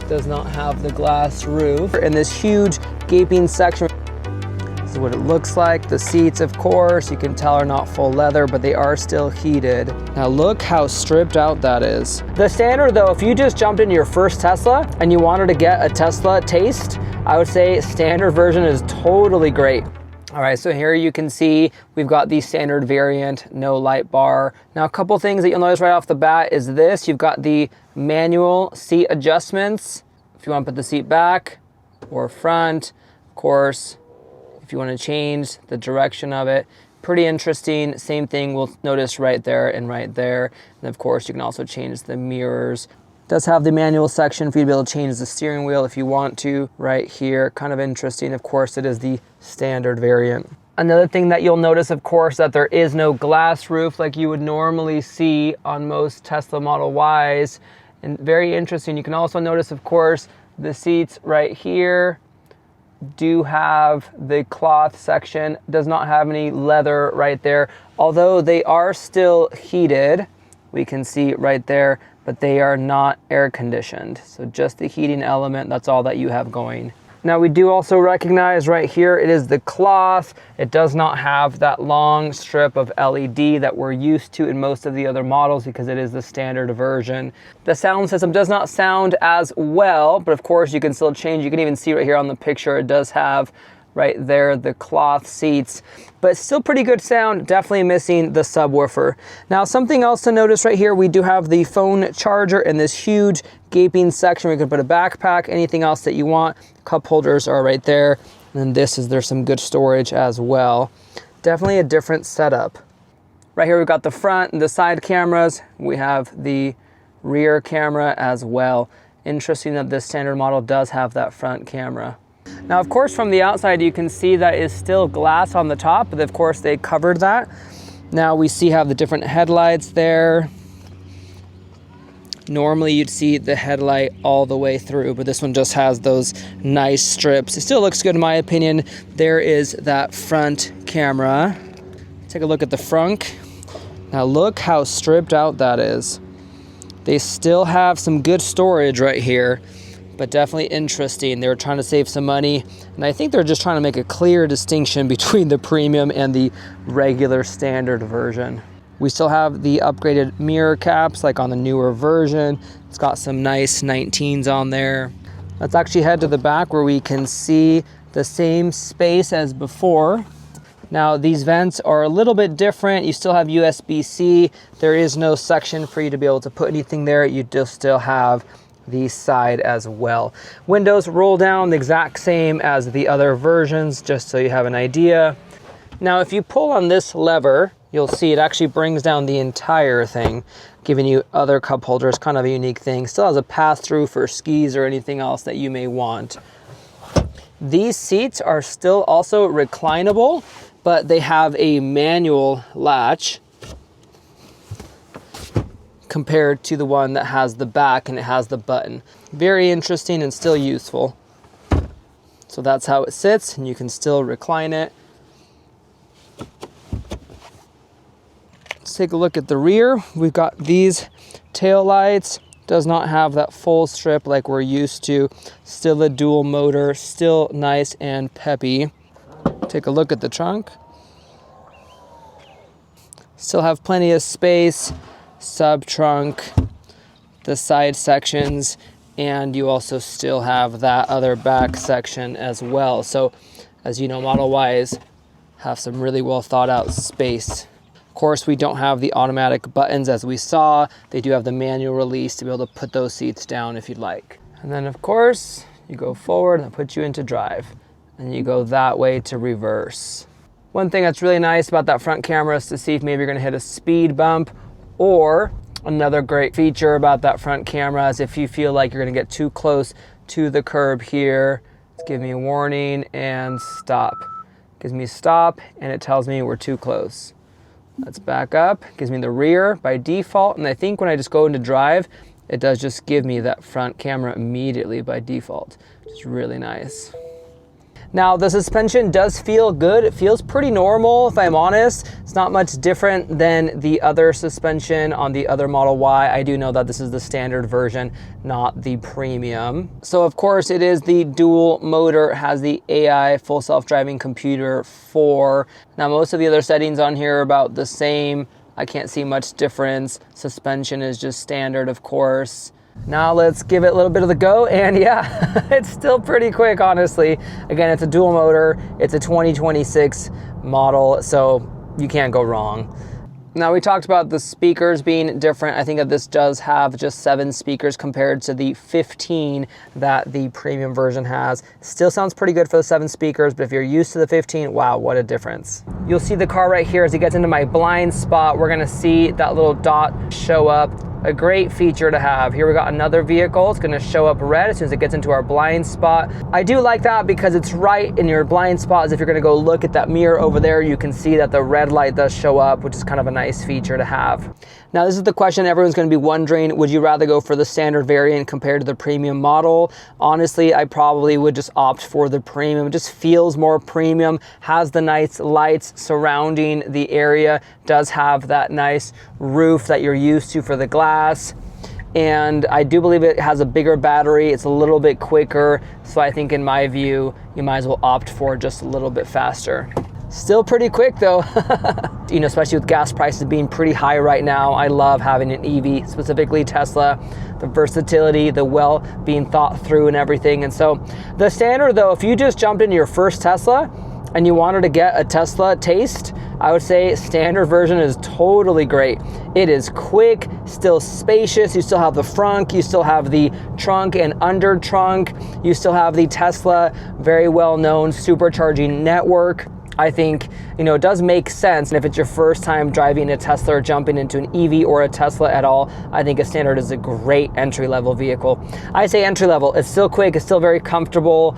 does not have the glass roof. And this huge gaping section, this is what it looks like. The seats, of course, you can tell are not full leather, but they are still heated. Now look how stripped out that is. The standard though, if you just jumped into your first Tesla and you wanted to get a Tesla taste, I would say standard version is totally great. All right, so here you can see we've got the standard variant, no light bar. Now a couple things that you'll notice right off the bat is this. You've got the manual seat adjustments. If you want to put the seat back or front, of course, if you want to change the direction of it. Pretty interesting. Same thing we'll notice right there and right there. And of course, you can also change the mirrors. It does have the manual section for you to be able to change the steering wheel if you want to right here. Kind of interesting. Of course, it is the standard variant. Another thing that you'll notice, of course, that there is no glass roof like you would normally see on most Tesla Model Ys. And very interesting. You can also notice, of course, the seats right here do have the cloth section, does not have any leather right there. Although they are still heated, we can see right there, but they are not air conditioned. So just the heating element, that's all that you have going. Now we do also recognize right here, it is the cloth. It does not have that long strip of LED that we're used to in most of the other models because it is the standard version. The sound system does not sound as well, but of course you can still change. You can even see right here on the picture, it does have right there the cloth seats, but still pretty good sound. Definitely missing the subwoofer. Now something else to notice right here, we do have the phone charger in this huge gaping section where you can put a backpack, anything else that you want. Cup holders are right there, and then there's some good storage as well. Definitely a different setup. Right here we've got the front and the side cameras. We have the rear camera as well. Interesting that this standard model does have that front camera. Now, of course, from the outside, you can see that is still glass on the top, but of course they covered that. Now we have the different headlights there. Normally you'd see the headlight all the way through, but this one just has those nice strips. It still looks good in my opinion. There is that front camera. Take a look at the front. Now look how stripped out that is. They still have some good storage right here, but definitely interesting. They were trying to save some money, and I think they're just trying to make a clear distinction between the premium and the regular standard version. We still have the upgraded mirror caps like on the newer version. It's got some nice 19s on there. Let's actually head to the back where we can see the same space as before. Now these vents are a little bit different. You still have USB-C. There is no section for you to be able to put anything there. You just still have the side as well. Windows roll down the exact same as the other versions, just so you have an idea. Now if you pull on this lever, you'll see it actually brings down the entire thing, giving you other cup holders, kind of a unique thing. Still has a pass-through for skis or anything else that you may want. These seats are still also reclinable, but they have a manual latch compared to the one that has the back and it has the button. Very interesting and still useful. So that's how it sits, and you can still recline it. Let's take a look at the rear. We've got these tail lights. Does not have that full strip like we're used to. Still a dual motor, still nice and peppy. Take a look at the trunk. Still have plenty of space. Sub trunk, the side sections, and you also still have that other back section as well. So as you know, Model Ys have some really well thought out space. Of course, we don't have the automatic buttons as we saw. They do have the manual release to be able to put those seats down if you'd like. And then of course, you go forward and it puts you into drive, and you go that way to reverse. One thing that's really nice about that front camera is to see if maybe you're gonna hit a speed bump. Or another great feature about that front camera is if you feel like you're gonna get too close to the curb here, it's giving me a warning and stop. It gives me stop and it tells me we're too close. Let's back up. It gives me the rear by default, and I think when I just go into drive, it does just give me that front camera immediately by default, which is really nice. Now the suspension does feel good. It feels pretty normal, if I'm honest. It's not much different than the other suspension on the other Model Y. I do know that this is the standard version, not the premium. So of course it is the dual motor, has the AI full self-driving computer 4. Now most of the other settings on here are about the same. I can't see much difference. Suspension is just standard, of course. Now let's give it a little bit of the go, and yeah, it's still pretty quick, honestly. Again, it's a dual motor, it's a 2026 model, so you can't go wrong. Now we talked about the speakers being different. I think that this does have just 7 speakers compared to the 15 that the premium version has. Still sounds pretty good for the 7 speakers, but if you're used to the 15, wow, what a difference. You'll see the car right here as it gets into my blind spot. We're gonna see that little dot show up. A great feature to have. Here we got another vehicle. It's gonna show up red as soon as it gets into our blind spot. I do like that because it's right in your blind spot. As if you're gonna go look at that mirror over there, you can see that the red light does show up, which is kind of a nice feature to have. Now this is the question everyone's gonna be wondering, would you rather go for the standard variant compared to the premium model? Honestly, I probably would just opt for the premium. It just feels more premium, has the nice lights surrounding the area, does have that nice roof that you're used to for the glass. And I do believe it has a bigger battery. It's a little bit quicker. So I think in my view, you might as well opt for just a little bit faster. Still pretty quick though, you know, especially with gas prices being pretty high right now. I love having an EV, specifically Tesla, the versatility, the well being thought through and everything. And so the standard though, if you just jumped into your first Tesla and you wanted to get a Tesla taste, I would say standard version is totally great. It is quick, still spacious. You still have the front, you still have the trunk and under trunk. You still have the Tesla, very well known supercharging network. I think, you know, it does make sense. And if it's your first time driving a Tesla or jumping into an EV or a Tesla at all, I think a standard is a great entry-level vehicle. I say entry-level, it's still quick, it's still very comfortable,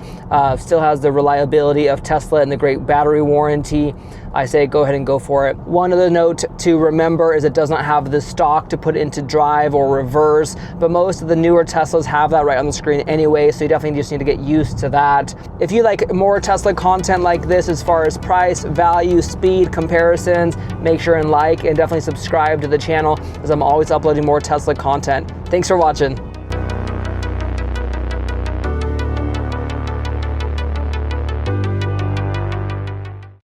still has the reliability of Tesla and the great battery warranty. I say go ahead and go for it. One other note to remember is it does not have the stock to put into drive or reverse, but most of the newer Teslas have that right on the screen anyway, so you definitely just need to get used to that. If you like more Tesla content like this as far as price, value, speed, comparisons, make sure and like and definitely subscribe to the channel as I'm always uploading more Tesla content. Thanks for watching.